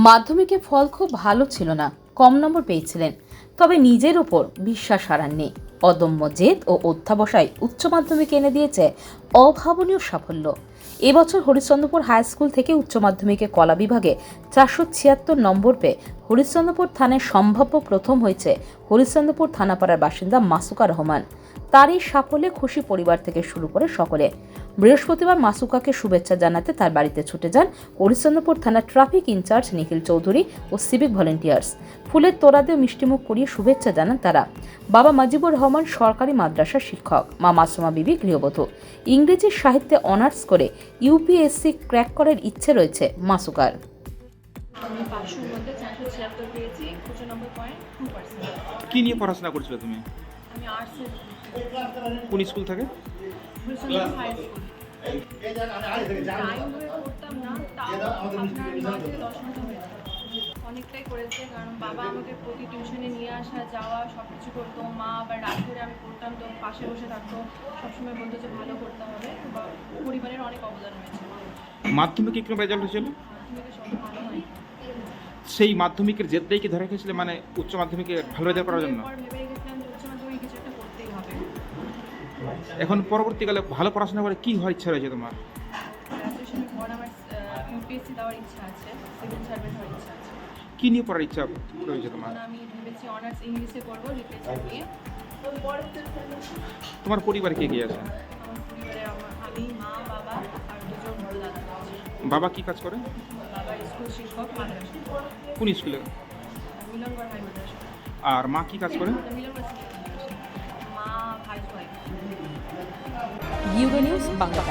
মাধ্যমিকে ফল খুব ভালো ছিল না, কম নম্বর পেয়েছিলেন। তবে নিজের ওপর বিশ্বাস হারাননি। অদম্য জেদ ও অধ্যাবসায় উচ্চ মাধ্যমিকে এনে দিয়েছে অভাবনীয় সাফল্য। এবছর হরিশ্চন্দ্রপুর হাই স্কুল থেকে উচ্চ মাধ্যমিকে কলা বিভাগে 476 নম্বর পেয়ে হরিশ্চন্দ্রপুর থানায় সম্ভাব্য প্রথম হয়েছে হরিশ্চন্দ্রপুর থানাপাড়ার বাসিন্দা মাসুকা রহমান। তার এই সাফল্যে খুশি পরিবার থেকে শুরু করে সকলে। বৃহস্পতিবার মাসুকাকে শুভেচ্ছা জানাতে তার বাড়িতে ছুটে যান হরিশ্চন্দ্রপুর থানার ট্রাফিক ইনচার্জ নিখিল চৌধুরী ও সিভিক ভলেন্টিয়ার্স। ফুলের তোড়া দিয়ে মিষ্টিমুখ করিয়ে শুভেচ্ছা জানান তারা। বাবা মাজিবুর রহমান সরকারি মাদ্রাসার শিক্ষক, মা মাসুমা বিবি গৃহবধূ। ইংরেজি সাহিত্যে অনার্স করে ইউপিএসসি ক্র্যাক করার ইচ্ছে রয়েছে মাসুকার। আমি 500-র মধ্যে 476 পেয়েছি, 95.2%। কি নিয়ে পড়াশোনা করছিলে তুমি? আমি আর্টসের কোন স্কুল থেকে? Harishchandrapur high school. টাইম ধরে করতাম না, তাও আপনার 9 থেকে 10 ঘন্টা হয়ে যেত। অনেকটাই করেছে, কারণ বাবা আমাকে প্রতি টিউশনে নিয়ে আসা যাওয়া সব কিছু করতো। মা আবার রাত করে আমি পড়তাম তো পাশে বসে থাকতো, সবসময় বলতো যে ভালো করতে হবে। বা পরিবারের অনেক অবদান রয়েছে। মাধ্যমিকে কিরকম রেজাল্ট হয়েছিল? মাধ্যমিকে সব ভালো হয়। সেই মাধ্যমিকের জেদটাই কি ধরে রেখেছিলে, মানে উচ্চ মাধ্যমিকে ভালো রেজাল্ট করার জন্য? পর ভেবে রেখেছিলাম যে উচ্চ মাধ্যমিক কিছু একটা করতেই হবে। এখন পরবর্তীকালে ভালো পড়াশোনা করে কি হওয়ার ইচ্ছা রয়েছে তোমার? গ্র্যাজুয়েশনের পর আমার ইউপিএসসি দেওয়ার ইচ্ছা আছে, সিভিল সার্ভেন্ট হওয়ার ইচ্ছা আছে। কি নিয়ে পড়ার ইচ্ছা রয়েছে তোমার? আমি ভেবেছি অনার্স ইংলিশে করবো, লিটারেচার নিয়ে। তোমার পরিবার কে কে আছে? আমার পরিবারে আমি, মা, বাবা আর দুজন বড় দাদা আছে। বাবা কি কাজ করে? বাবা স্কুল শিক্ষক, মাদ্রাসা, কোন স্কুলে? মিলনগড় হাই মাদ্রাসা। আর মা কি কাজ করে? মিলনগড় স্কুল মাদ্রাসা। মা house wife. You go news Bangla.